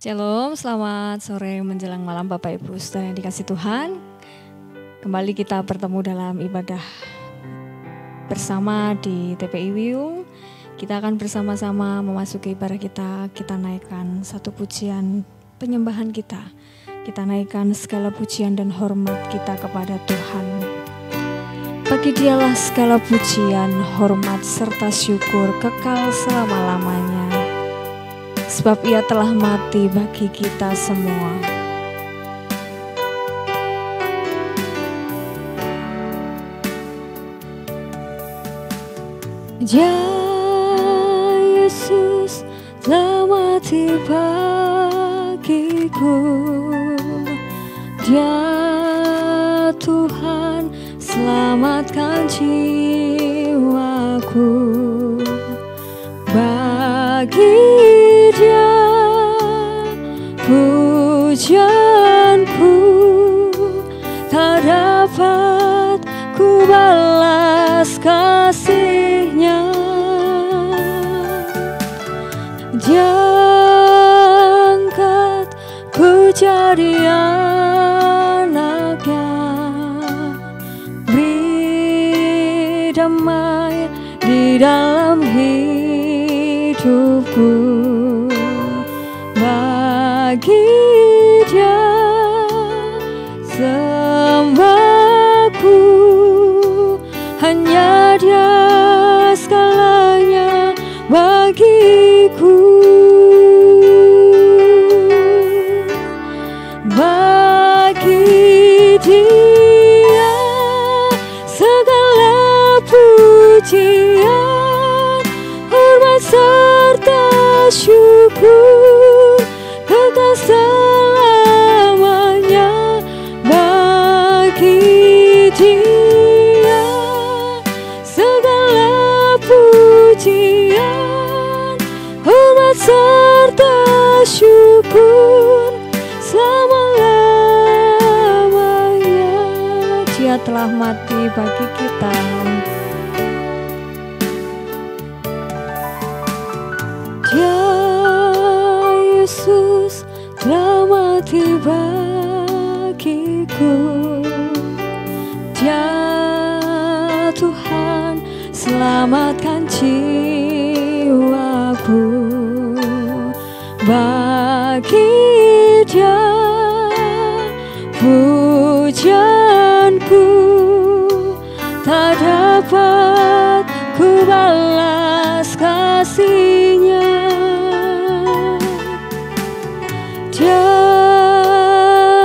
Shalom, selamat sore menjelang malam Bapak Ibu Saudara yang dikasih Tuhan. Kembali kita bertemu dalam ibadah bersama di TPI Wiyung. Kita akan bersama-sama memasuki ibadah kita naikkan satu pujian penyembahan kita. Kita naikkan segala pujian dan hormat kita kepada Tuhan. Bagi Dialah segala pujian, hormat serta syukur kekal selama-lamanya. Sebab Ia telah mati bagi kita semua. Ya Yesus telah mati bagiku. Ya Tuhan selamatkan jiwaku. Bagi Dia pujianku tak dapat ku balas kasih-Nya. Dia angkat ku jadi anak-Nya, beri damai di dalam hidupku. Bagi Dia sembahku, hanya Dia segalanya bagiku. Bagi Dia segala pujian, hormat serta syukur kekal selamanya. Bagi Dia segala pujian, hormat serta syukur selama-lamanya. Dia telah mati bagi kita. Yesus telah mati bagiku. Dia Tuhan selamatkan jiwaku. Bagi Dia pujianku tak dapat ku balas kasih-Nya. Dia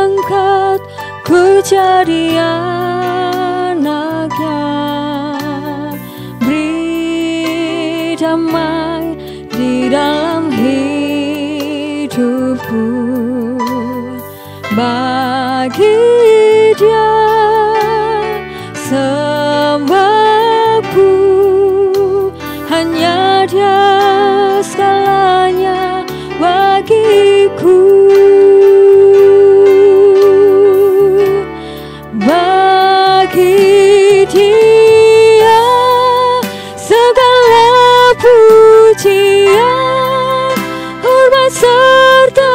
angkat ku jadi anak-Nya, beri damai di dalam hidupku. Bagi Dia sembahku, hanya Dia segalanya bagiku. Bagi Dia segala pujian, hormat serta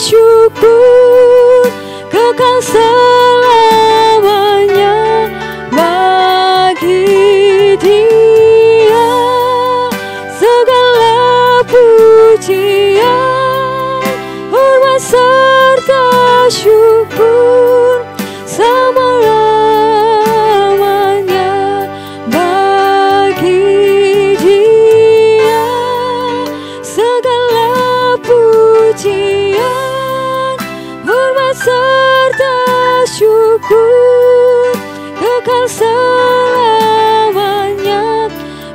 syukur kekal selamanya. Bagi Dia segala pujian, hormat serta syukur selama-lamanya. Bagi Dia segala pujian, hormat serta syukur kekal selamanya.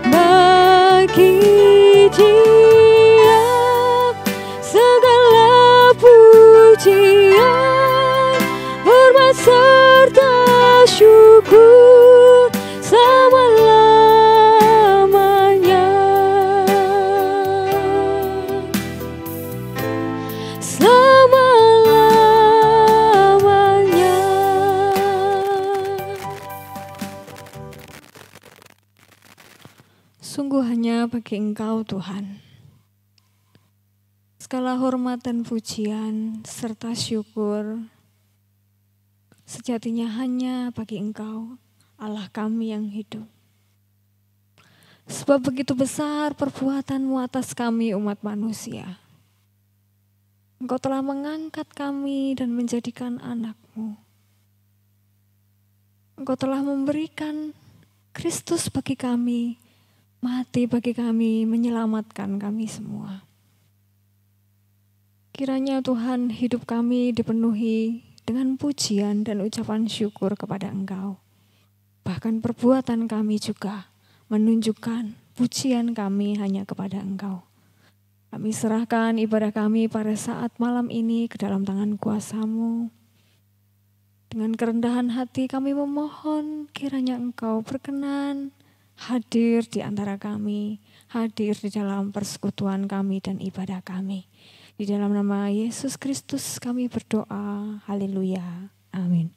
Bagi Dia segala pujian, hormat serta syukur selama-lamanya. Selama-lamanya. Sungguh hanya bagi Engkau Tuhan Segala hormat dan pujian serta syukur sejatinya hanya bagi Engkau, Allah kami yang hidup. Sebab begitu besar perbuatan-Mu atas kami umat manusia. Engkau telah mengangkat kami dan menjadikan anak-Mu. Engkau telah memberikan Kristus bagi kami, mati bagi kami, menyelamatkan kami semua. Kiranya Tuhan hidup kami dipenuhi dengan pujian dan ucapan syukur kepada Engkau. Bahkan perbuatan kami juga menunjukkan pujian kami hanya kepada Engkau. Kami serahkan ibadah kami pada saat malam ini ke dalam tangan kuasa-Mu. Dengan kerendahan hati kami memohon kiranya Engkau berkenan hadir di antara kami, hadir di dalam persekutuan kami dan ibadah kami. Di dalam nama Yesus Kristus kami berdoa, haleluya, amin.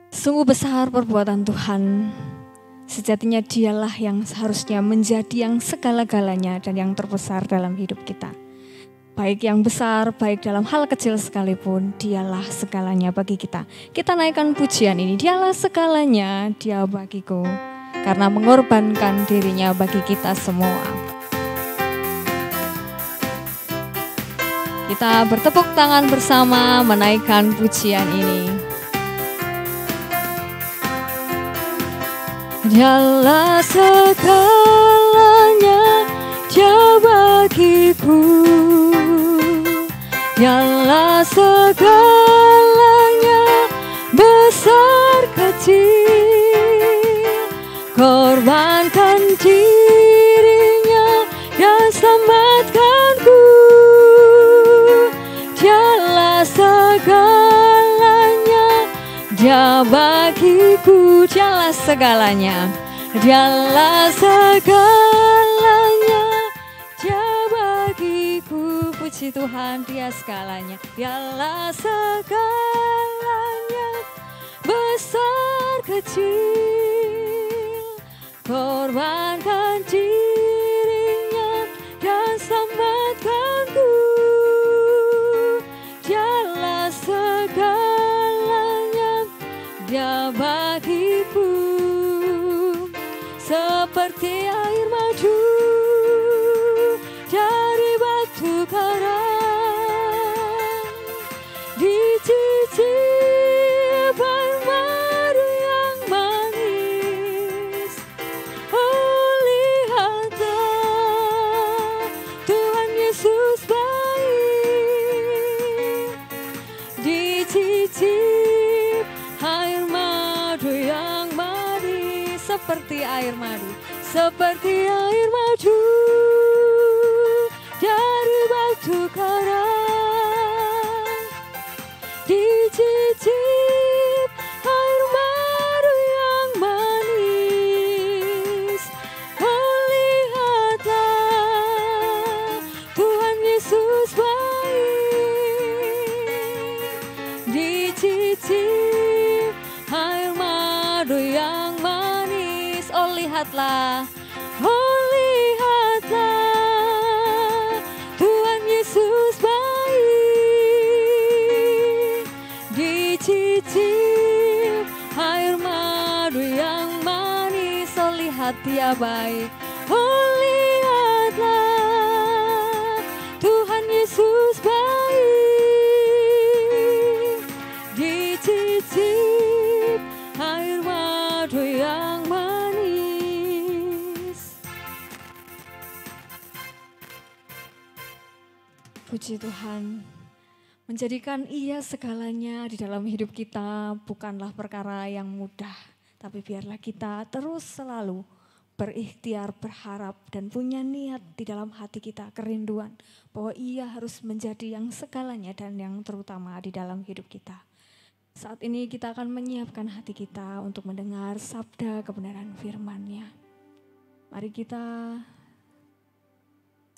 Sungguh besar perbuatan Tuhan, sejatinya Dialah yang seharusnya menjadi yang segala-galanya dan yang terbesar dalam hidup kita. Baik yang besar, baik dalam hal kecil sekalipun, Dialah segalanya bagi kita. Kita naikkan pujian ini, Dialah segalanya, Dia bagiku, karena mengorbankan dirinya bagi kita semua. Kita bertepuk tangan bersama menaikkan pujian ini. Dialah segalanya, Dia bagiku. Dialah segalanya, besar kecil. Korbankan dirinya dan selamatkanku. Dialah segalanya, Dia bagiku. Dialah segalanya, Dialah segalanya, Dia bagiku. Puji Tuhan, Dia segalanya. Dialah segalanya, besar kecil. Korbankan dirinya dan selamatkanku. Dialah segalanya, Dia bagiku. Seperti air madu dari batu karang, dicicip air madu yang manis. Oh, lihatlah Tuhan Yesus baik. Dicicip air madu yang manis, seperti air madu, seperti air madu dari batu karang. Dicicip air madu yang manis. Oh, lihatlah Tuhan Yesus baik. Dicicip air madu yang manis. Oh, lihatlah, oh, lihatlah Tuhan Yesus baik. Dicicip air madu yang manis. Oh, lihat Dia baik. Oh, lihatlah Tuhan Yesus baik. Dicicip air madu yang manis. Puji Tuhan, menjadikan Ia segalanya di dalam hidup kita bukanlah perkara yang mudah. Tapi biarlah kita terus selalu berikhtiar, berharap dan punya niat di dalam hati kita, kerinduan bahwa Ia harus menjadi yang segalanya dan yang terutama di dalam hidup kita. Saat ini kita akan menyiapkan hati kita untuk mendengar sabda kebenaran firman-Nya. Mari kita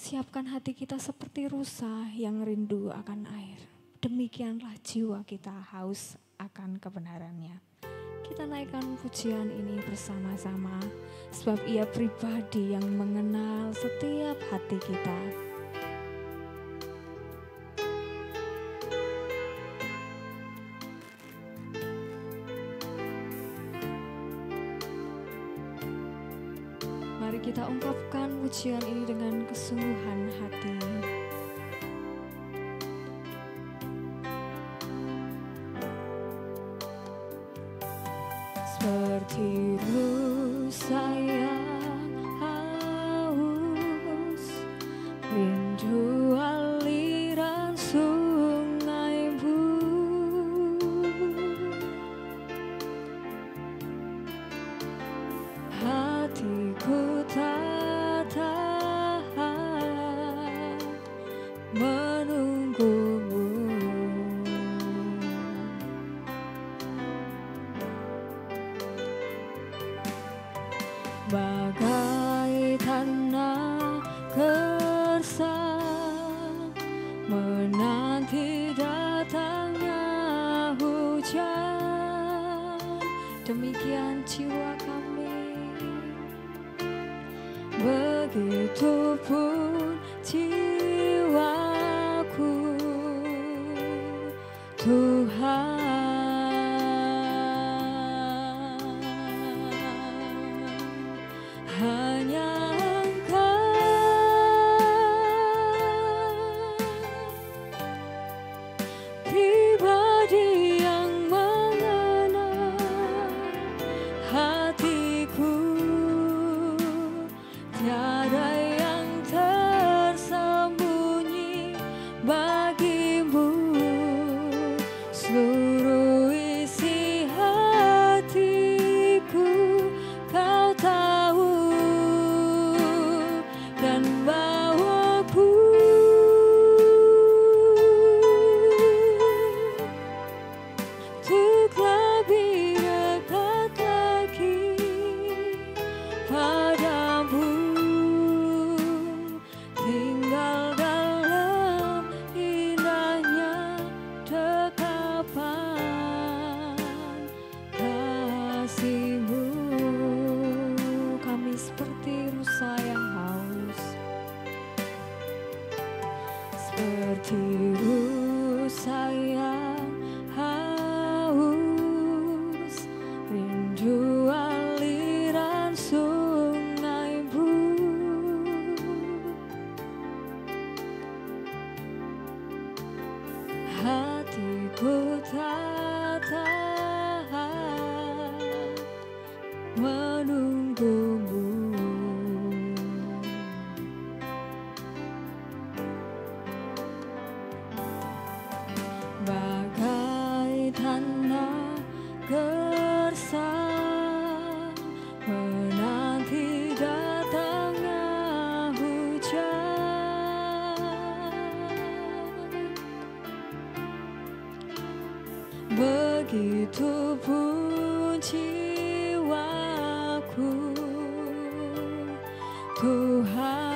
siapkan hati kita seperti rusa yang rindu akan air. Demikianlah jiwa kita haus akan kebenaran-Nya. Kita naikkan pujian ini bersama-sama, sebab Ia pribadi yang mengenal setiap hati kita. Mari kita ungkapkan pujian ini dengan kesungguhan hati. Seperti rusa yang haus, rindu aliran sungai Bu, hatiku tak tahan menunggumu. Bagai tanah gersang menanti datangnya hujan, demikian jiwa kami, begitupun jiwaku Tuhan. Hanya Engkau, pribadi yang mengenal hatiku, tiada yang tersembunyi bagimu. Seluruh isi hatiku Kau tahu, dan bawaku untuk lebih dekat lagi padamu, tinggal dalam indahnya dekapan kasih-Mu. Kami seperti rusa yang haus, seperti rusa yang haus, rindu aliran sungai Bu, hatiku tak tahan menunggumu. Bagai tanah gersang menanti datangnya hujan, begitupun jiwaku Tuhan.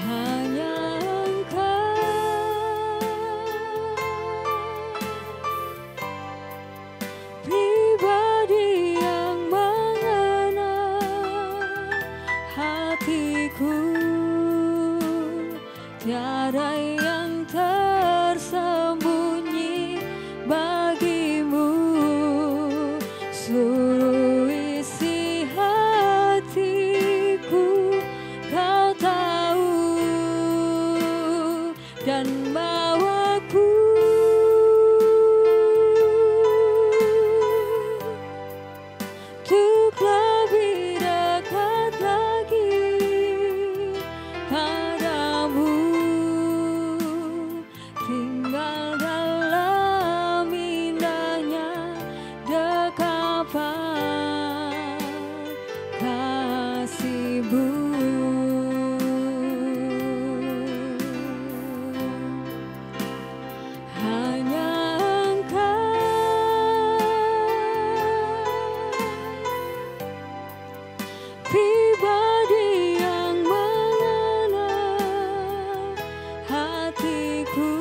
Hanya Engkau, pribadi yang mengenal hatiku, tiada yang tersembunyi bagimu. Seluruh isi hatiku Kau tahu, dan bawaku untuk lebih dekat lagi padamu, tinggal dalam indahnya dekapan kasih-Mu. Hanya Engkau, pribadi yang mengenal hatiku,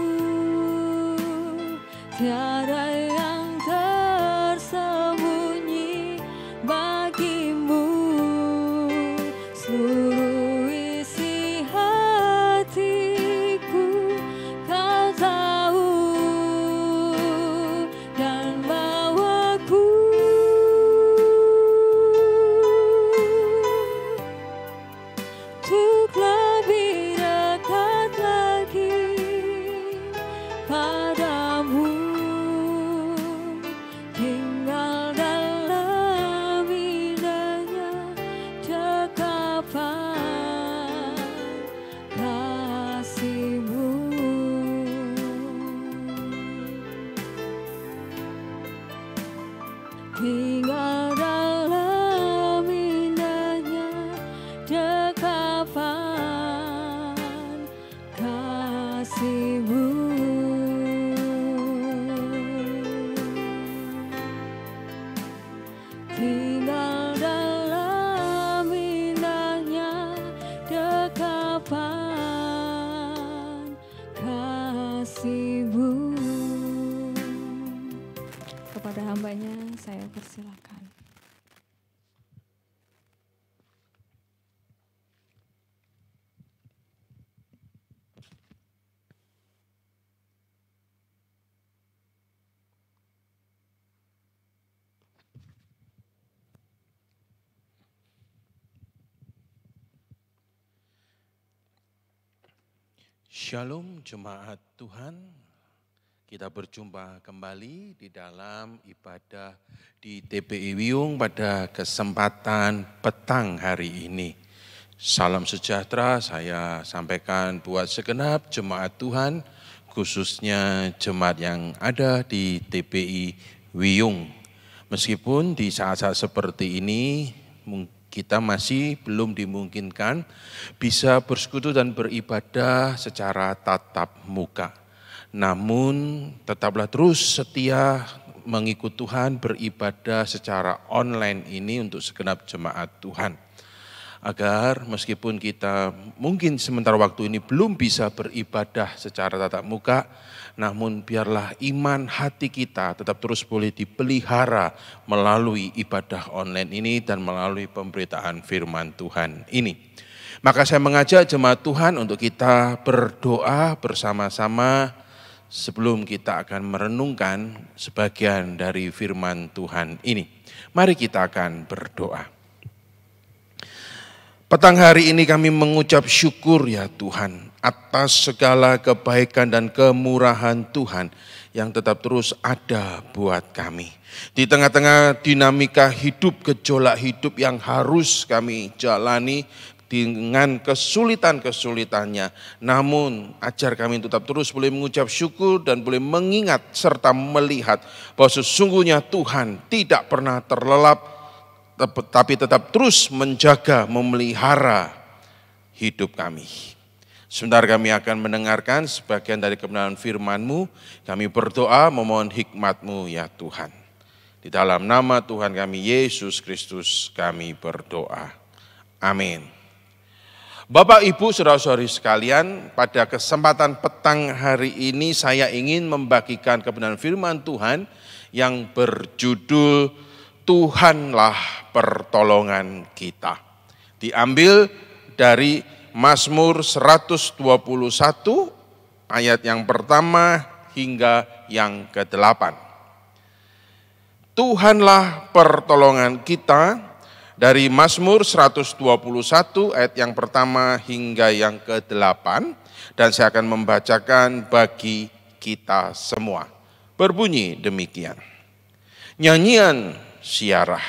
tinggal dalam indahnya dekapan kasih-Mu. Tinggal dalam indahnya dekapan kasih-Mu. Kepada hambanya saya persilakan. Shalom jemaat Tuhan, kita berjumpa kembali di dalam ibadah di TPI Wiyung pada kesempatan petang hari ini. Salam sejahtera saya sampaikan buat segenap jemaat Tuhan, khususnya jemaat yang ada di TPI Wiyung. Meskipun di saat-saat seperti ini kita masih belum dimungkinkan bisa bersekutu dan beribadah secara tatap muka. Namun tetaplah terus setia mengikut Tuhan beribadah secara online ini untuk segenap jemaat Tuhan. Agar meskipun kita mungkin sementara waktu ini belum bisa beribadah secara tatap muka, namun biarlah iman hati kita tetap terus boleh dipelihara melalui ibadah online ini dan melalui pemberitaan firman Tuhan ini. Maka saya mengajak jemaat Tuhan untuk kita berdoa bersama-sama sebelum kita akan merenungkan sebagian dari firman Tuhan ini. Mari kita akan berdoa. Petang hari ini kami mengucap syukur ya Tuhan atas segala kebaikan dan kemurahan Tuhan yang tetap terus ada buat kami. Di tengah-tengah dinamika hidup, gejolak hidup yang harus kami jalani dengan kesulitan-kesulitannya. Namun ajar kami tetap terus boleh mengucap syukur dan boleh mengingat serta melihat bahwa sesungguhnya Tuhan tidak pernah terlelap, tapi tetap terus menjaga, memelihara hidup kami. Sebentar kami akan mendengarkan sebagian dari kebenaran firman-Mu. Kami berdoa memohon hikmat-Mu ya Tuhan. Di dalam nama Tuhan kami Yesus Kristus kami berdoa. Amin. Bapak, Ibu, saudara-saudari sekalian, pada kesempatan petang hari ini saya ingin membagikan kebenaran firman Tuhan yang berjudul Tuhanlah pertolongan kita. Diambil dari Mazmur 121 ayat yang pertama hingga yang ke-8. Tuhanlah pertolongan kita, dari Mazmur 121 ayat yang pertama hingga yang ke-8, dan saya akan membacakan bagi kita semua. Berbunyi demikian. Nyanyian Syiarah.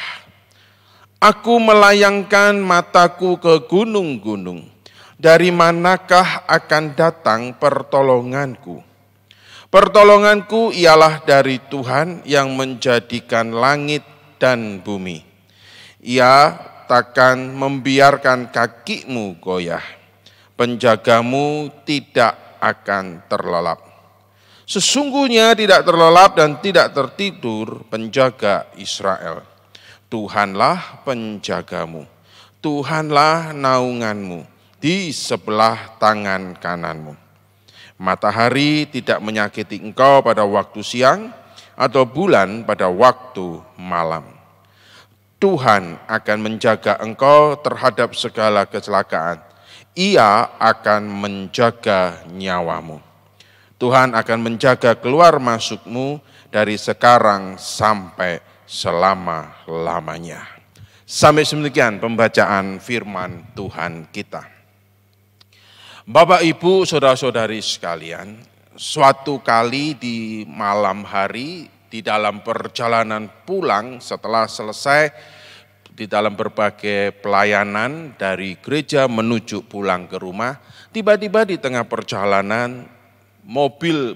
Aku melayangkan mataku ke gunung-gunung, dari manakah akan datang pertolonganku? Pertolonganku ialah dari Tuhan yang menjadikan langit dan bumi. Ia takkan membiarkan kakimu goyah, penjagamu tidak akan terlelap. Sesungguhnya tidak terlelap dan tidak tertidur penjaga Israel. Tuhanlah penjagamu, Tuhanlah naunganmu di sebelah tangan kananmu. Matahari tidak menyakiti engkau pada waktu siang, atau bulan pada waktu malam. Tuhan akan menjaga engkau terhadap segala kecelakaan. Ia akan menjaga nyawamu. Tuhan akan menjaga keluar masukmu dari sekarang sampai selama-lamanya. Sampai demikian pembacaan firman Tuhan kita. Bapak, Ibu, saudara-saudari sekalian, suatu kali di malam hari di dalam perjalanan pulang setelah selesai di dalam berbagai pelayanan dari gereja menuju pulang ke rumah, tiba-tiba di tengah perjalanan mobil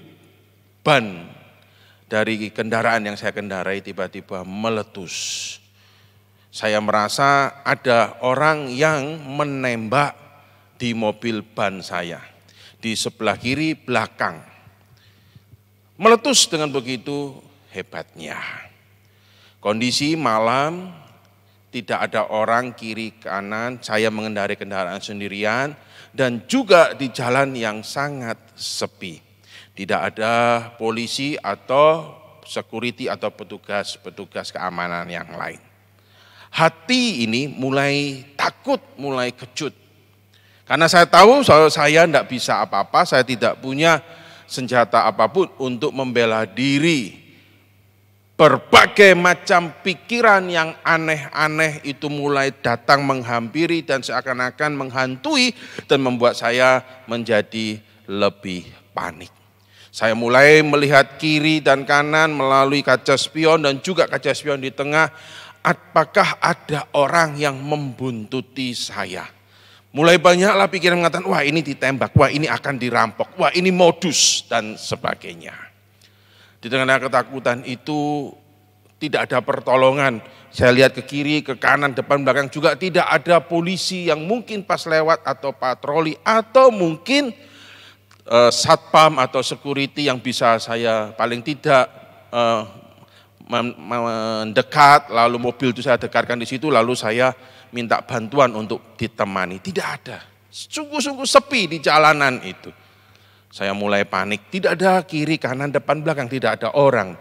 ban dari kendaraan yang saya kendarai tiba-tiba meletus. Saya merasa ada orang yang menembak di mobil ban saya, di sebelah kiri belakang. Meletus dengan begitu hebatnya. Kondisi malam, tidak ada orang kiri kanan, saya mengendarai kendaraan sendirian dan juga di jalan yang sangat sepi. Tidak ada polisi atau security atau petugas keamanan yang lain. Hati ini mulai takut, mulai kecut. Karena saya tahu saya tidak bisa apa-apa, saya tidak punya senjata apapun untuk membela diri. Berbagai macam pikiran yang aneh-aneh itu mulai datang menghampiri dan seakan-akan menghantui dan membuat saya menjadi lebih panik. Saya mulai melihat kiri dan kanan melalui kaca spion dan juga kaca spion di tengah. Apakah ada orang yang membuntuti saya? Mulai banyaklah pikiran mengatakan, wah ini ditembak, wah ini akan dirampok, wah ini modus dan sebagainya. Di tengah ketakutan itu tidak ada pertolongan. Saya lihat ke kiri, ke kanan, depan, belakang juga tidak ada polisi yang mungkin pas lewat atau patroli atau mungkin satpam atau security yang bisa saya paling tidak mendekat, lalu mobil itu saya dekatkan di situ, lalu saya minta bantuan untuk ditemani. Tidak ada, sungguh-sungguh sepi di jalanan itu. Saya mulai panik, tidak ada kiri, kanan, depan, belakang, tidak ada orang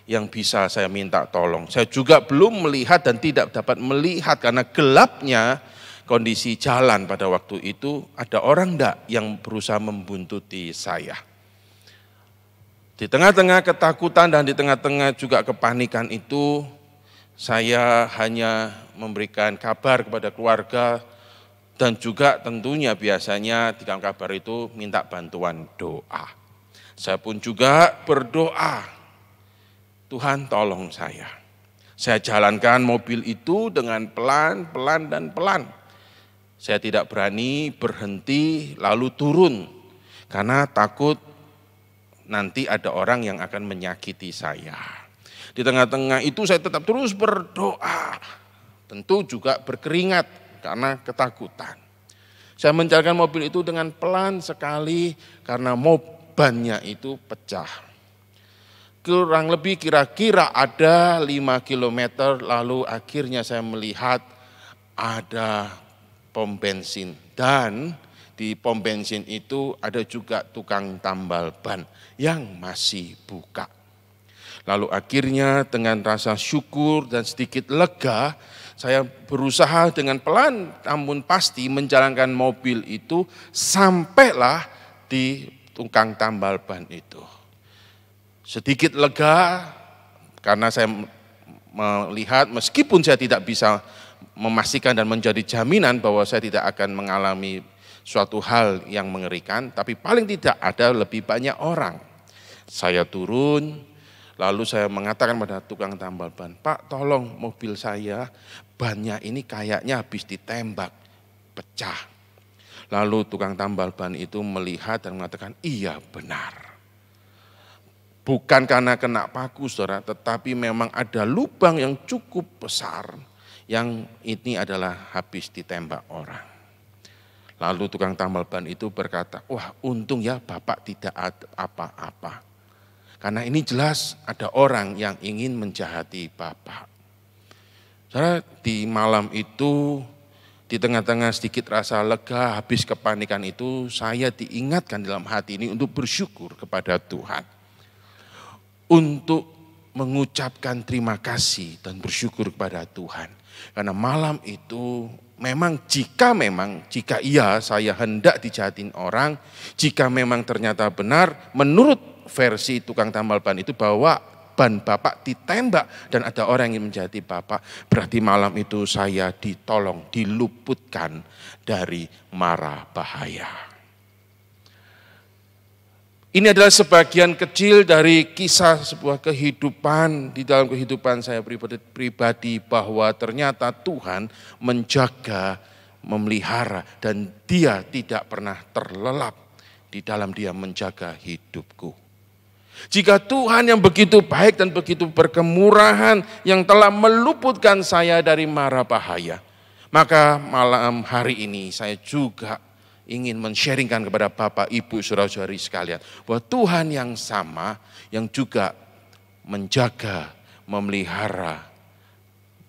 yang bisa saya minta tolong. Saya juga belum melihat dan tidak dapat melihat karena gelapnya kondisi jalan pada waktu itu, ada orang enggak yang berusaha membuntuti saya. Di tengah-tengah ketakutan dan di tengah-tengah juga kepanikan itu, saya hanya memberikan kabar kepada keluarga dan juga tentunya biasanya di dalam kabar itu minta bantuan doa. Saya pun juga berdoa, Tuhan tolong saya. Saya jalankan mobil itu dengan pelan, pelan, dan pelan. Saya tidak berani berhenti lalu turun karena takut nanti ada orang yang akan menyakiti saya. Di tengah-tengah itu saya tetap terus berdoa. Tentu juga berkeringat karena ketakutan. Saya menjalankan mobil itu dengan pelan sekali karena bannya itu pecah. Kurang lebih kira-kira ada 5 km lalu akhirnya saya melihat ada pom bensin. Dan di pom bensin itu ada juga tukang tambal ban yang masih buka. Lalu akhirnya dengan rasa syukur dan sedikit lega, saya berusaha dengan pelan namun pasti menjalankan mobil itu sampailah di tukang tambal ban itu. Sedikit lega karena saya melihat meskipun saya tidak bisa memastikan dan menjadi jaminan bahwa saya tidak akan mengalami suatu hal yang mengerikan, tapi paling tidak ada lebih banyak orang. Saya turun, lalu saya mengatakan pada tukang tambal ban, Pak tolong mobil saya, bannya ini kayaknya habis ditembak, pecah. Lalu tukang tambal ban itu melihat dan mengatakan, iya benar. Bukan karena kena paku saudara, tetapi memang ada lubang yang cukup besar, yang ini adalah habis ditembak orang. Lalu tukang tambal ban itu berkata, wah untung ya Bapak tidak ada apa-apa. Karena ini jelas ada orang yang ingin menjahati Bapak. Saudara, di malam itu, di tengah-tengah sedikit rasa lega, habis kepanikan itu, saya diingatkan dalam hati ini untuk bersyukur kepada Tuhan. Untuk mengucapkan terima kasih dan bersyukur kepada Tuhan. Karena malam itu jika iya saya hendak dijahatin orang, jika memang ternyata benar menurut versi tukang tambal ban itu bahwa ban Bapak ditembak dan ada orang yang menjahati Bapak, berarti malam itu saya ditolong, diluputkan dari mara bahaya. Ini adalah sebagian kecil dari kisah sebuah kehidupan di dalam kehidupan saya pribadi bahwa ternyata Tuhan menjaga, memelihara dan Dia tidak pernah terlelap di dalam Dia menjaga hidupku. Jika Tuhan yang begitu baik dan begitu berkemurahan yang telah meluputkan saya dari mara bahaya, maka malam hari ini saya juga ingin men-sharingkan kepada Bapak, Ibu, saudara-saudari sekalian, bahwa Tuhan yang sama yang juga menjaga, memelihara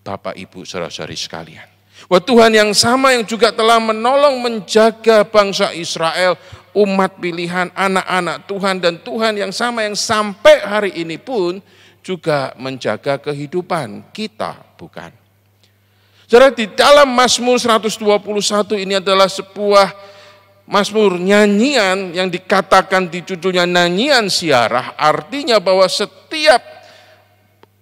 Bapak, Ibu, saudara-saudari sekalian. Bahwa Tuhan yang sama yang juga telah menolong menjaga bangsa Israel, umat pilihan, anak-anak Tuhan, dan Tuhan yang sama yang sampai hari ini pun juga menjaga kehidupan kita, bukan? Saudara, di dalam Mazmur 121 ini adalah sebuah Mazmur nyanyian yang dikatakan di judulnya nyanyian siarah, artinya bahwa setiap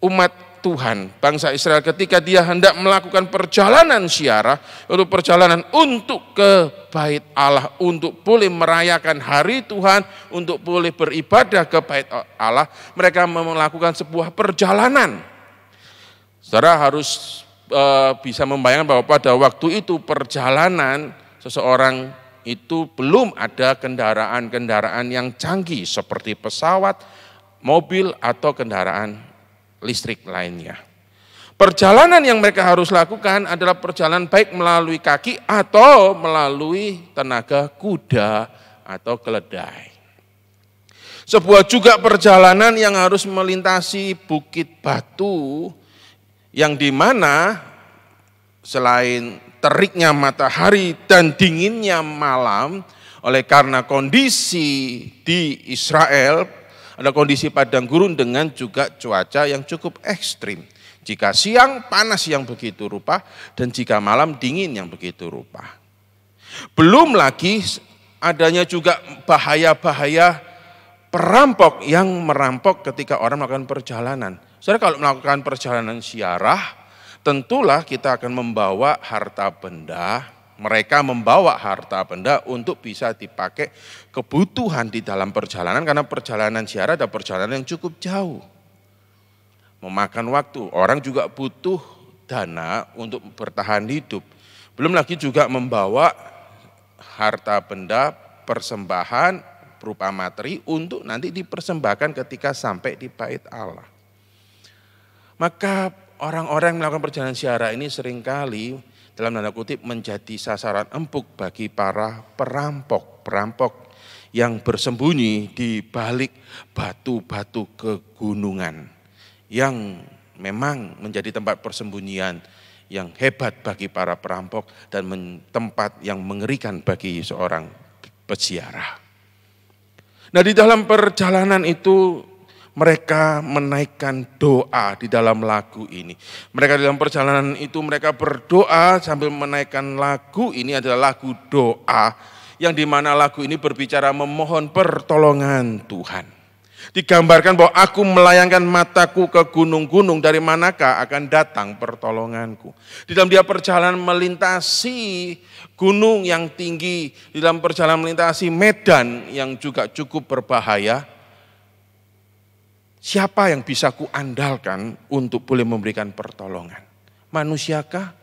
umat Tuhan, bangsa Israel ketika dia hendak melakukan perjalanan siarah, untuk perjalanan untuk ke bait Allah, untuk boleh merayakan hari Tuhan, untuk boleh beribadah ke bait Allah, mereka melakukan sebuah perjalanan. Saudara harus bisa membayangkan bahwa pada waktu itu perjalanan seseorang itu belum ada kendaraan-kendaraan yang canggih seperti pesawat, mobil, atau kendaraan listrik lainnya. Perjalanan yang mereka harus lakukan adalah perjalanan baik melalui kaki atau melalui tenaga kuda atau keledai. Sebuah juga perjalanan yang harus melintasi bukit batu yang dimana selain teriknya matahari dan dinginnya malam, oleh karena kondisi di Israel ada kondisi padang gurun dengan juga cuaca yang cukup ekstrim. Jika siang panas yang begitu rupa dan jika malam dingin yang begitu rupa. Belum lagi adanya juga bahaya-bahaya perampok yang merampok ketika orang melakukan perjalanan. Saudara, kalau melakukan perjalanan ziarah, tentulah kita akan membawa harta benda, mereka membawa harta benda untuk bisa dipakai kebutuhan di dalam perjalanan, karena perjalanan ziarah ada perjalanan yang cukup jauh. Memakan waktu, orang juga butuh dana untuk bertahan hidup. Belum lagi juga membawa harta benda, persembahan berupa materi untuk nanti dipersembahkan ketika sampai di bait Allah. Maka orang-orang yang melakukan perjalanan ziarah ini seringkali dalam tanda kutip menjadi sasaran empuk bagi para perampok yang bersembunyi di balik batu-batu kegunungan yang memang menjadi tempat persembunyian yang hebat bagi para perampok dan tempat yang mengerikan bagi seorang peziarah. Nah, di dalam perjalanan itu mereka menaikkan doa di dalam lagu ini. Mereka di dalam perjalanan itu mereka berdoa sambil menaikkan lagu ini adalah lagu doa yang dimana lagu ini berbicara memohon pertolongan Tuhan. Digambarkan bahwa aku melayangkan mataku ke gunung-gunung, dari manakah akan datang pertolonganku. Di dalam dia perjalanan melintasi gunung yang tinggi, di dalam perjalanan melintasi medan yang juga cukup berbahaya. Siapa yang bisa kuandalkan untuk boleh memberikan pertolongan? Manusiakah?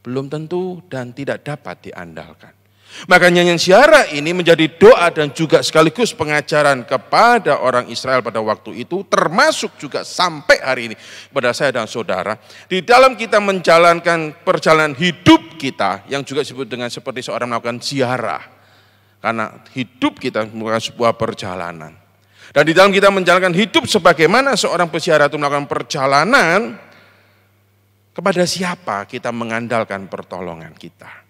Belum tentu dan tidak dapat diandalkan. Maka nyanyian ziarah ini menjadi doa dan juga sekaligus pengajaran kepada orang Israel pada waktu itu, termasuk juga sampai hari ini kepada saya dan saudara. Di dalam kita menjalankan perjalanan hidup kita yang juga disebut dengan seperti seorang melakukan ziarah. Karena hidup kita merupakan sebuah perjalanan. Dan di dalam kita menjalankan hidup sebagaimana seorang peziarah itu melakukan perjalanan, kepada siapa kita mengandalkan pertolongan kita.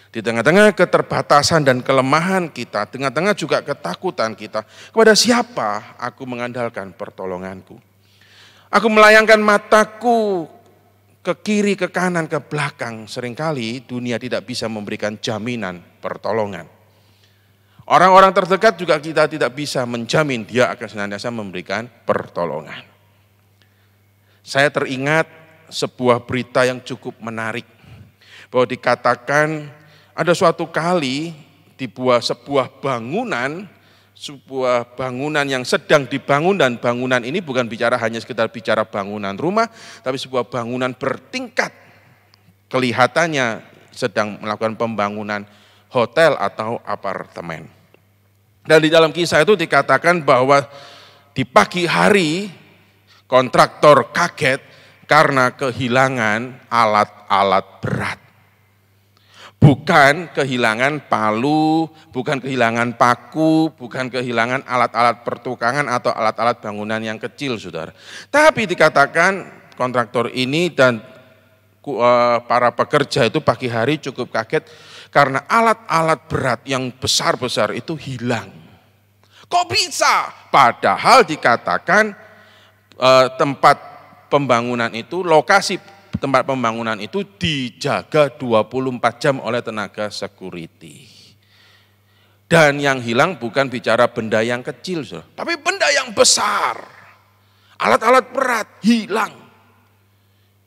Di tengah-tengah keterbatasan dan kelemahan kita, tengah-tengah juga ketakutan kita, kepada siapa aku mengandalkan pertolonganku. Aku melayangkan mataku ke kiri, ke kanan, ke belakang. Seringkali dunia tidak bisa memberikan jaminan pertolongan. Orang-orang terdekat juga kita tidak bisa menjamin dia akan senantiasa memberikan pertolongan. Saya teringat sebuah berita yang cukup menarik. Bahwa dikatakan ada suatu kali dibuat sebuah bangunan yang sedang dibangun, dan bangunan ini bukan bicara hanya sekedar bicara bangunan rumah, tapi sebuah bangunan bertingkat. Kelihatannya sedang melakukan pembangunan hotel atau apartemen. Dan di dalam kisah itu dikatakan bahwa Di pagi hari kontraktor kaget karena kehilangan alat-alat berat. Bukan kehilangan palu, bukan kehilangan paku, bukan kehilangan alat-alat pertukangan atau alat-alat bangunan yang kecil, saudara. Tapi dikatakan kontraktor ini dan para pekerja itu pagi hari cukup kaget karena alat-alat berat yang besar-besar itu hilang. Kok bisa? Padahal dikatakan tempat pembangunan itu, lokasi tempat pembangunan itu dijaga 24 jam oleh tenaga security. Dan yang hilang bukan bicara benda yang kecil, tapi benda yang besar. Alat-alat berat hilang.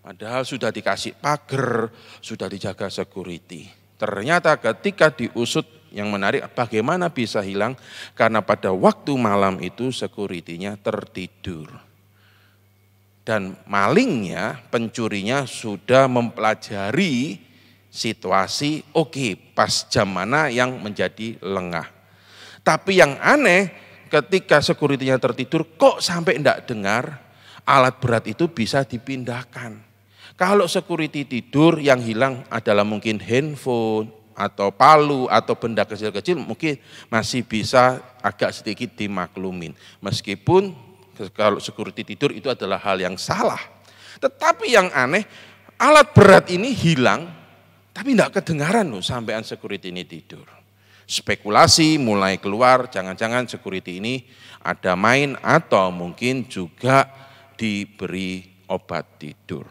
Padahal sudah dikasih pagar, sudah dijaga security. Ternyata ketika diusut, yang menarik bagaimana bisa hilang? Karena pada waktu malam itu security-nya tertidur. Dan malingnya, pencurinya sudah mempelajari situasi, oke, pas jam mana yang menjadi lengah. Tapi yang aneh, ketika security-nya tertidur, kok sampai enggak dengar alat berat itu bisa dipindahkan. Kalau security tidur, yang hilang adalah mungkin handphone, atau palu, atau benda kecil-kecil, mungkin masih bisa agak sedikit dimaklumin. Meskipun kalau security tidur itu adalah hal yang salah. Tetapi yang aneh, alat berat ini hilang, tapi tidak kedengaran loh sampean security ini tidur. Spekulasi mulai keluar, jangan-jangan security ini ada main atau mungkin juga diberi obat tidur.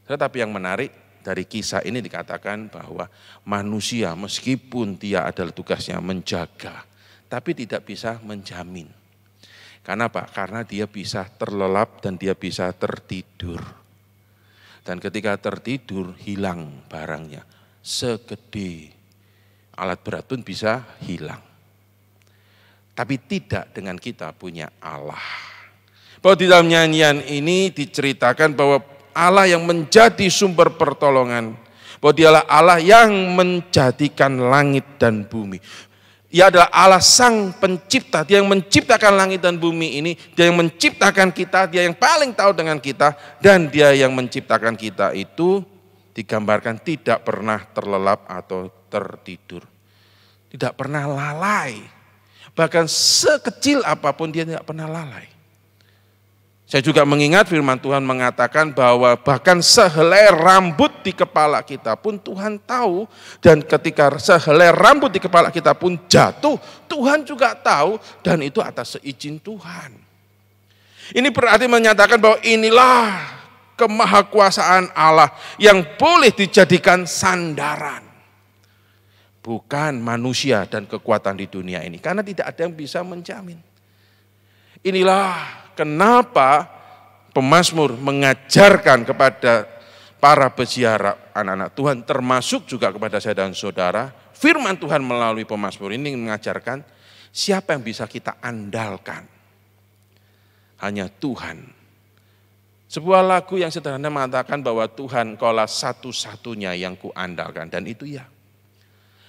Tetapi yang menarik dari kisah ini dikatakan bahwa manusia meskipun dia adalah tugasnya menjaga, tapi tidak bisa menjamin. Karena apa? Karena dia bisa terlelap dan dia bisa tertidur. Dan ketika tertidur hilang barangnya. Segede alat berat pun bisa hilang. Tapi tidak dengan kita punya Allah. Bahwa di dalam nyanyian ini diceritakan bahwa Allah yang menjadi sumber pertolongan. Bahwa dialah Allah yang menjadikan langit dan bumi. Dia adalah Allah sang pencipta, dia yang menciptakan langit dan bumi ini, dia yang menciptakan kita, dia yang paling tahu dengan kita, dan dia yang menciptakan kita itu digambarkan tidak pernah terlelap atau tertidur. Tidak pernah lalai, bahkan sekecil apapun dia tidak pernah lalai. Saya juga mengingat firman Tuhan mengatakan bahwa bahkan sehelai rambut di kepala kita pun Tuhan tahu. Dan ketika sehelai rambut di kepala kita pun jatuh, Tuhan juga tahu dan itu atas seizin Tuhan. Ini berarti menyatakan bahwa inilah kemahakuasaan Allah yang boleh dijadikan sandaran. Bukan manusia dan kekuatan di dunia ini. Karena tidak ada yang bisa menjamin. Inilah kenapa pemazmur mengajarkan kepada para peziarah anak-anak Tuhan, termasuk juga kepada saya dan saudara, firman Tuhan melalui pemazmur ini mengajarkan siapa yang bisa kita andalkan. Hanya Tuhan. Sebuah lagu yang sederhana mengatakan bahwa Tuhan kaulah satu-satunya yang kuandalkan, dan itu ya.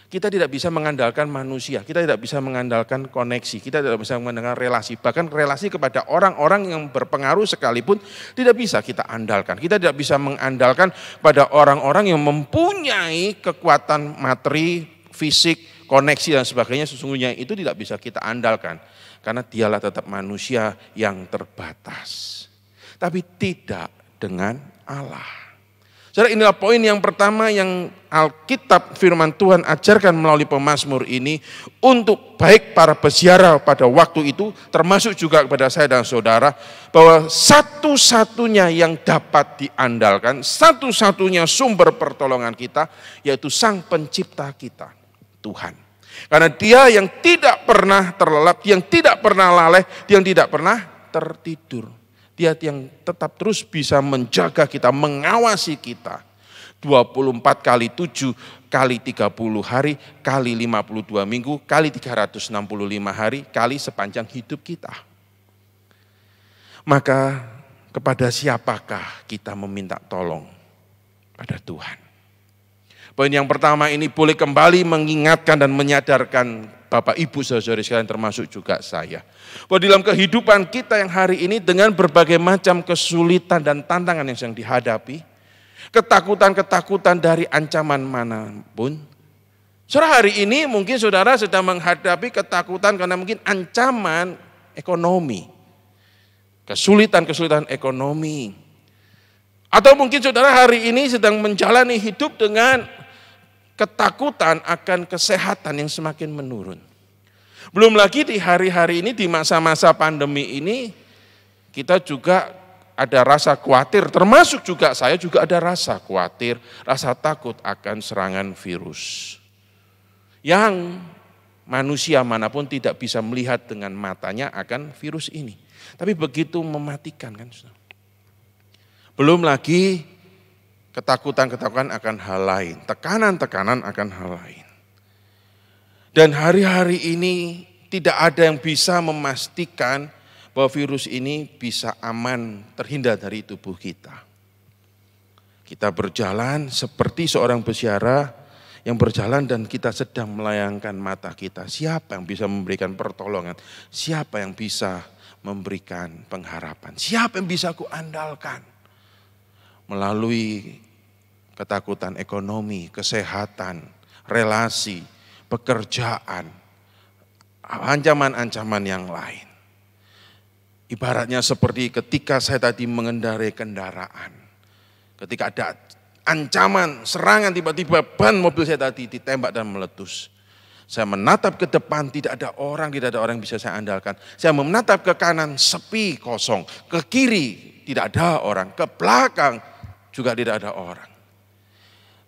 Kita tidak bisa mengandalkan manusia, kita tidak bisa mengandalkan koneksi, kita tidak bisa mengandalkan relasi. Bahkan relasi kepada orang-orang yang berpengaruh sekalipun tidak bisa kita andalkan. Kita tidak bisa mengandalkan pada orang-orang yang mempunyai kekuatan materi, fisik, koneksi dan sebagainya. Sesungguhnya itu tidak bisa kita andalkan. Karena dialah tetap manusia yang terbatas. Tapi tidak dengan Allah. Jadi inilah poin yang pertama yang Alkitab firman Tuhan ajarkan melalui pemazmur ini untuk baik para peziarah pada waktu itu, termasuk juga kepada saya dan saudara, bahwa satu-satunya yang dapat diandalkan, satu-satunya sumber pertolongan kita, yaitu Sang Pencipta kita, Tuhan. Karena Dia yang tidak pernah terlelap, yang tidak pernah lalai, yang tidak pernah tertidur. Dia yang tetap terus bisa menjaga kita, mengawasi kita. 24 kali 7 kali 30 hari, kali 52 minggu, kali 365 hari, kali sepanjang hidup kita. Maka kepada siapakah kita meminta tolong? Pada Tuhan. Poin yang pertama ini boleh kembali mengingatkan dan menyadarkan Bapak Ibu saudara sekalian termasuk juga saya. Bahwa dalam kehidupan kita yang hari ini dengan berbagai macam kesulitan dan tantangan yang sedang dihadapi, ketakutan-ketakutan dari ancaman manapun. Saudara, hari ini mungkin saudara sedang menghadapi ketakutan karena mungkin ancaman ekonomi. Kesulitan-kesulitan ekonomi. Atau mungkin saudara hari ini sedang menjalani hidup dengan ketakutan akan kesehatan yang semakin menurun. Belum lagi di hari-hari ini, di masa-masa pandemi ini, kita juga ada rasa khawatir, termasuk juga saya juga ada rasa khawatir, rasa takut akan serangan virus. Yang manusia manapun tidak bisa melihat dengan matanya akan virus ini. Tapi begitu mematikan kan. Belum lagi ketakutan-ketakutan akan hal lain, tekanan-tekanan akan hal lain. Dan hari-hari ini tidak ada yang bisa memastikan bahwa virus ini bisa aman terhindar dari tubuh kita. Kita berjalan seperti seorang peziarah yang berjalan dan kita sedang melayangkan mata kita. Siapa yang bisa memberikan pertolongan? Siapa yang bisa memberikan pengharapan? Siapa yang bisa aku andalkan? Melalui ketakutan ekonomi, kesehatan, relasi, pekerjaan, ancaman-ancaman yang lain. Ibaratnya seperti ketika saya tadi mengendarai kendaraan. Ketika ada ancaman, serangan, tiba-tiba ban mobil saya tadi ditembak dan meletus. Saya menatap ke depan, tidak ada orang yang bisa saya andalkan. Saya menatap ke kanan, sepi, kosong. Ke kiri, tidak ada orang. Ke belakang, juga tidak ada orang.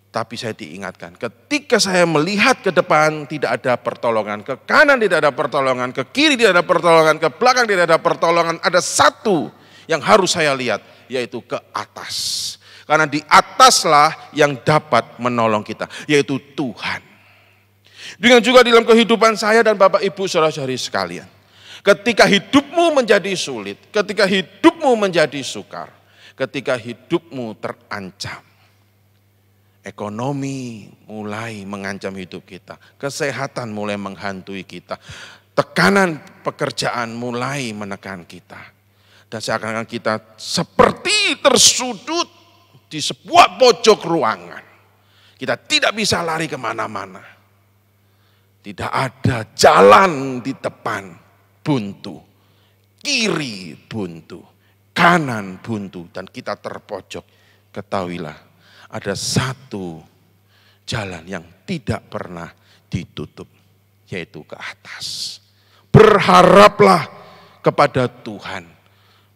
Tapi saya diingatkan, ketika saya melihat ke depan tidak ada pertolongan, ke kanan tidak ada pertolongan, ke kiri tidak ada pertolongan, ke belakang tidak ada pertolongan. Ada satu yang harus saya lihat, yaitu ke atas. Karena di ataslah yang dapat menolong kita, yaitu Tuhan. Dengan juga dalam kehidupan saya dan Bapak Ibu saudara-saudari sekalian. Ketika hidupmu menjadi sulit, ketika hidupmu menjadi sukar, ketika hidupmu terancam, ekonomi mulai mengancam hidup kita, kesehatan mulai menghantui kita, tekanan pekerjaan mulai menekan kita. Dan seakan-akan kita seperti tersudut di sebuah pojok ruangan. Kita tidak bisa lari kemana-mana. Tidak ada jalan di depan, buntu, kiri buntu, kanan buntu, dan kita terpojok. Ketahuilah, ada satu jalan yang tidak pernah ditutup, yaitu ke atas. Berharaplah kepada Tuhan,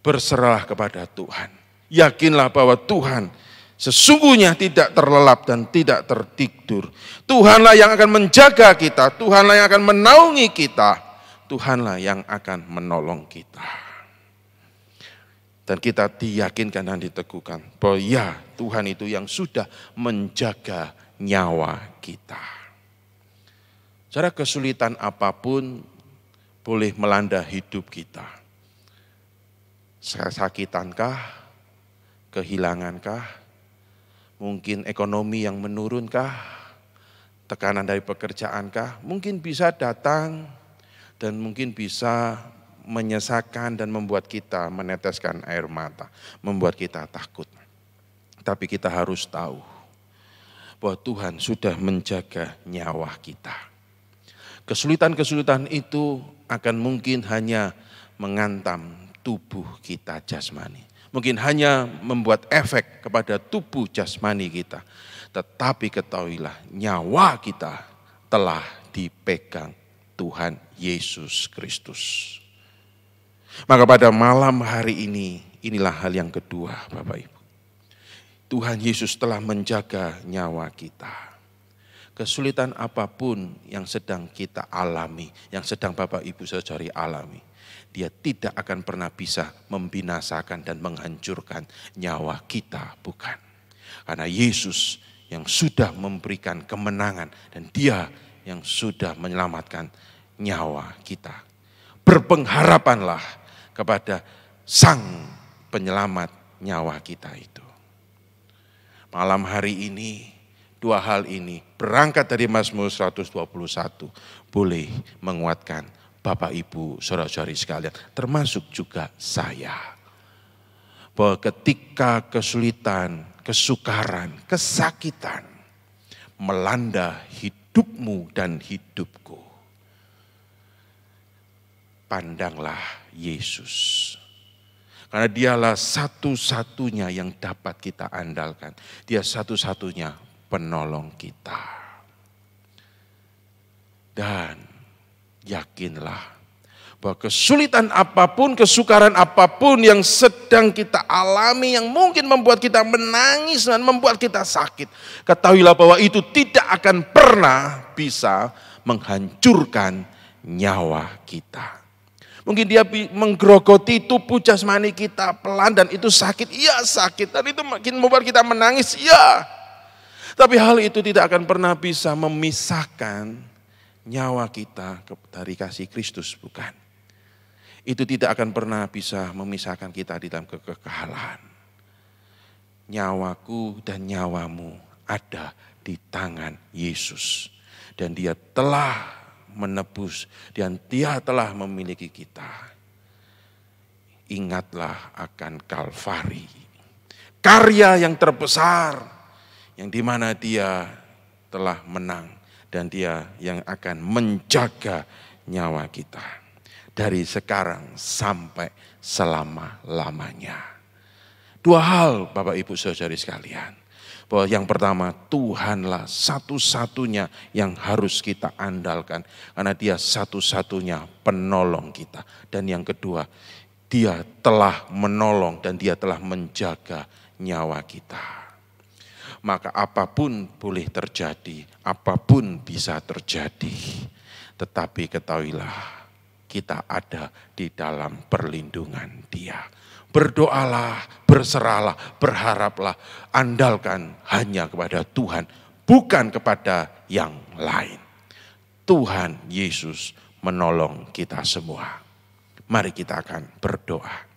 berserahlah kepada Tuhan. Yakinlah bahwa Tuhan sesungguhnya tidak terlelap dan tidak tertidur. Tuhanlah yang akan menjaga kita, Tuhanlah yang akan menaungi kita, Tuhanlah yang akan menolong kita. Dan kita diyakinkan dan diteguhkan bahwa ya, Tuhan itu yang sudah menjaga nyawa kita. Saudara, kesulitan apapun boleh melanda hidup kita. Sakitankah? Kehilangankah? Mungkin ekonomi yang menurunkah? Tekanan dari pekerjaankah? Mungkin bisa datang dan mungkin bisa menyesakan dan membuat kita meneteskan air mata, membuat kita takut. Tapi kita harus tahu bahwa Tuhan sudah menjaga nyawa kita. Kesulitan-kesulitan itu akan mungkin hanya mengantam tubuh kita jasmani. Mungkin hanya membuat efek kepada tubuh jasmani kita. Tetapi ketahuilah, nyawa kita telah dipegang Tuhan Yesus Kristus. Maka pada malam hari ini, inilah hal yang kedua Bapak Ibu. Tuhan Yesus telah menjaga nyawa kita. Kesulitan apapun yang sedang kita alami, yang sedang Bapak Ibu saudari alami, Dia tidak akan pernah bisa membinasakan dan menghancurkan nyawa kita, bukan. Karena Yesus yang sudah memberikan kemenangan dan Dia yang sudah menyelamatkan nyawa kita. Berpengharapanlah kepada Sang Penyelamat nyawa kita itu. Malam hari ini dua hal ini berangkat dari Mazmur 121 boleh menguatkan Bapak Ibu saudara-saudari sekalian, termasuk juga saya. Bahwa ketika kesulitan, kesukaran, kesakitan melanda hidupmu dan hidupku, pandanglah Yesus. Karena dialah satu-satunya yang dapat kita andalkan. Dia satu-satunya penolong kita. Dan yakinlah bahwa kesulitan apapun, kesukaran apapun yang sedang kita alami, yang mungkin membuat kita menangis dan membuat kita sakit, ketahuilah bahwa itu tidak akan pernah bisa menghancurkan nyawa kita. Mungkin dia menggerogoti tubuh jasmani kita pelan dan itu sakit, iya sakit. Dan itu makin membuat kita menangis, iya. Tapi hal itu tidak akan pernah bisa memisahkan nyawa kita dari kasih Kristus, bukan. Itu tidak akan pernah bisa memisahkan kita di dalam kekekalan. Nyawaku dan nyawamu ada di tangan Yesus. Dan dia telah menebus dan dia telah memiliki kita. Ingatlah akan Kalvari, karya yang terbesar yang dimana dia telah menang dan dia yang akan menjaga nyawa kita dari sekarang sampai selama-lamanya. Dua hal Bapak Ibu saudari sekalian. Bahwa yang pertama, Tuhanlah satu-satunya yang harus kita andalkan. Karena dia satu-satunya penolong kita. Dan yang kedua, dia telah menolong dan dia telah menjaga nyawa kita. Maka apapun boleh terjadi, apapun bisa terjadi. Tetapi ketahuilah, kita ada di dalam perlindungan dia. Berdoalah, berserahlah, berharaplah, andalkan hanya kepada Tuhan, bukan kepada yang lain. Tuhan Yesus menolong kita semua. Mari kita akan berdoa.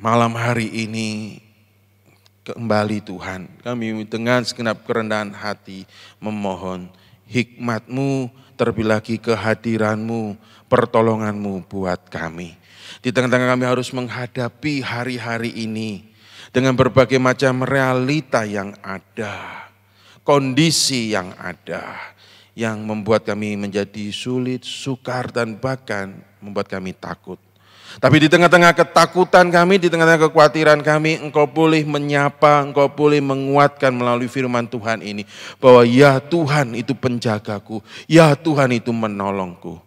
Malam hari ini kembali Tuhan, kami dengan segenap kerendahan hati memohon hikmat-Mu, terlebih lagi kehadiran-Mu, pertolongan-Mu buat kami. Di tengah-tengah kami harus menghadapi hari-hari ini dengan berbagai macam realita yang ada, kondisi yang ada, yang membuat kami menjadi sulit, sukar, dan bahkan membuat kami takut. Tapi di tengah-tengah ketakutan kami, di tengah-tengah kekhawatiran kami, Engkau boleh menyapa, Engkau boleh menguatkan melalui firman Tuhan ini. Bahwa ya Tuhan itu penjagaku, ya Tuhan itu menolongku.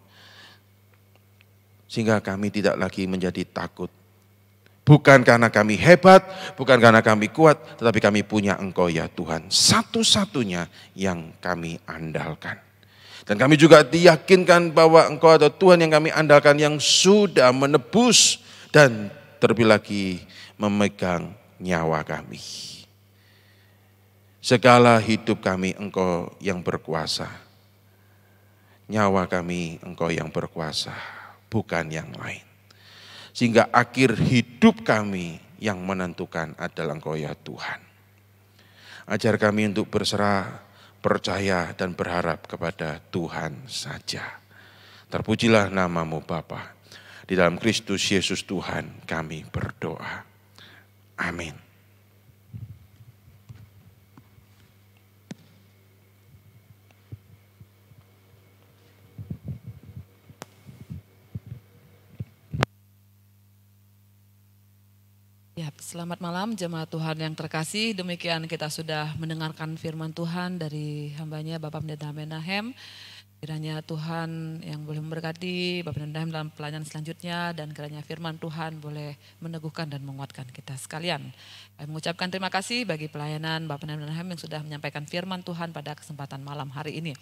Sehingga kami tidak lagi menjadi takut. Bukan karena kami hebat, bukan karena kami kuat, tetapi kami punya Engkau ya Tuhan. Satu-satunya yang kami andalkan. Dan kami juga diyakinkan bahwa Engkau adalah Tuhan yang kami andalkan, yang sudah menebus dan terlebih lagi memegang nyawa kami. Segala hidup kami Engkau yang berkuasa. Nyawa kami Engkau yang berkuasa, bukan yang lain. Sehingga akhir hidup kami yang menentukan adalah Engkau ya Tuhan. Ajar kami untuk berserah, percaya dan berharap kepada Tuhan saja. Terpujilah nama-Mu Bapa. Di dalam Kristus Yesus Tuhan kami berdoa. Amin. Ya, selamat malam jemaat Tuhan yang terkasih. Demikian kita sudah mendengarkan firman Tuhan dari hambanya Bapak Pendeta Menahem. Kiranya Tuhan yang boleh memberkati Bapak Pendeta Menahem dalam pelayanan selanjutnya, dan kiranya firman Tuhan boleh meneguhkan dan menguatkan kita sekalian. Kami mengucapkan terima kasih bagi pelayanan Bapak Pendeta Menahem yang sudah menyampaikan firman Tuhan pada kesempatan malam hari ini.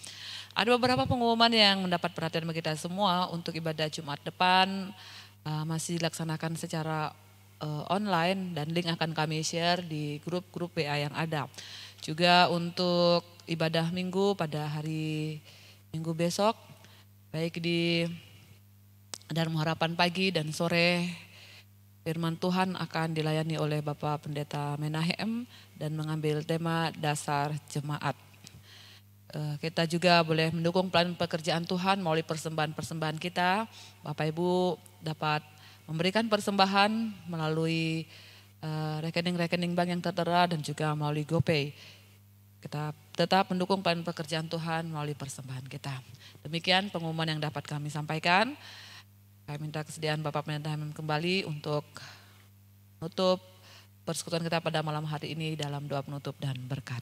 Ada beberapa pengumuman yang mendapat perhatian bagi kita semua untuk ibadah Jumat depan. Masih dilaksanakan secara online, dan link akan kami share di grup-grup WA yang ada. Juga untuk ibadah minggu pada hari Minggu besok, baik di Dharma Harapan pagi dan sore Firman Tuhan akan dilayani oleh Bapak Pendeta Menahem dan mengambil tema dasar jemaat. Kita juga boleh mendukung pelayanan pekerjaan Tuhan melalui persembahan-persembahan kita. Bapak Ibu dapat memberikan persembahan melalui rekening-rekening bank yang tertera dan juga melalui GoPay. Kita tetap mendukung pelayanan pekerjaan Tuhan melalui persembahan kita. Demikian pengumuman yang dapat kami sampaikan. Kami minta kesediaan Bapak Pendeta kembali untuk menutup persekutuan kita pada malam hari ini dalam doa penutup dan berkat.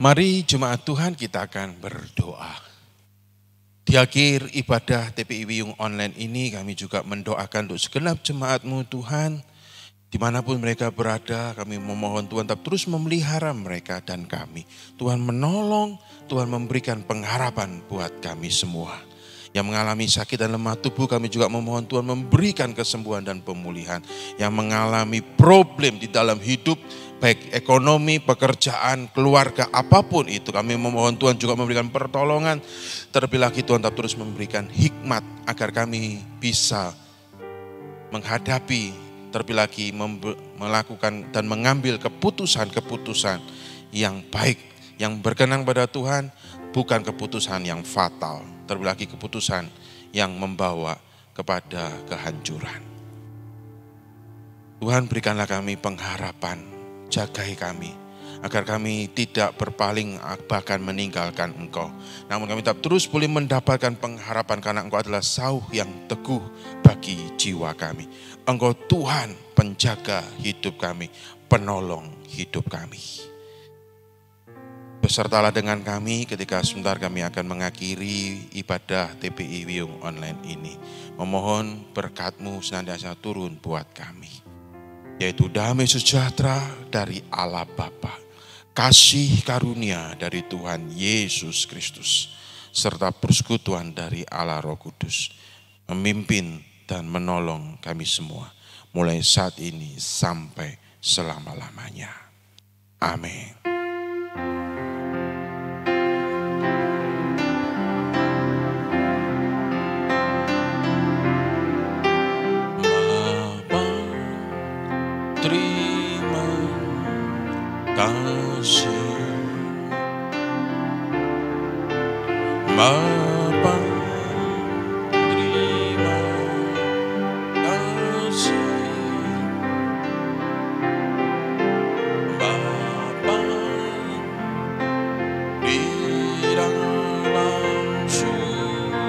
Mari jemaat Tuhan kita akan berdoa. Di akhir ibadah TPI Wiyung online ini kami juga mendoakan untuk segenap jemaat-Mu Tuhan. Dimanapun mereka berada kami memohon Tuhan tetap terus memelihara mereka dan kami. Tuhan menolong, Tuhan memberikan pengharapan buat kami semua. Yang mengalami sakit dan lemah tubuh kami juga memohon Tuhan memberikan kesembuhan dan pemulihan. Yang mengalami problem di dalam hidup baik ekonomi, pekerjaan, keluarga, apapun itu. Kami memohon Tuhan juga memberikan pertolongan. Terlebih lagi Tuhan tetap terus memberikan hikmat agar kami bisa menghadapi, terlebih lagi melakukan dan mengambil keputusan-keputusan yang baik, yang berkenan pada Tuhan, bukan keputusan yang fatal. Terlebih lagi keputusan yang membawa kepada kehancuran. Tuhan berikanlah kami pengharapan. Jagai kami, agar kami tidak berpaling bahkan meninggalkan Engkau. Namun kami tetap terus boleh mendapatkan pengharapan karena Engkau adalah sauh yang teguh bagi jiwa kami. Engkau Tuhan penjaga hidup kami, penolong hidup kami. Besertalah dengan kami ketika sebentar kami akan mengakhiri ibadah TPI Wiyung online ini. Memohon berkat-Mu senantiasa turun buat kami. Yaitu damai sejahtera dari Allah Bapa, kasih karunia dari Tuhan Yesus Kristus, serta persekutuan dari Allah Roh Kudus, memimpin dan menolong kami semua, mulai saat ini sampai selama-lamanya. Amin. Terima kasih Bapa, terima kasih Bapa di dalam surga,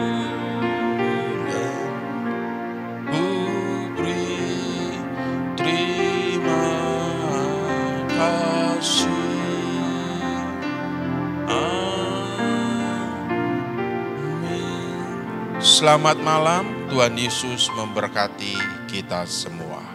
ku beri terima kasih. Amin. Selamat malam, Tuhan Yesus memberkati kita semua.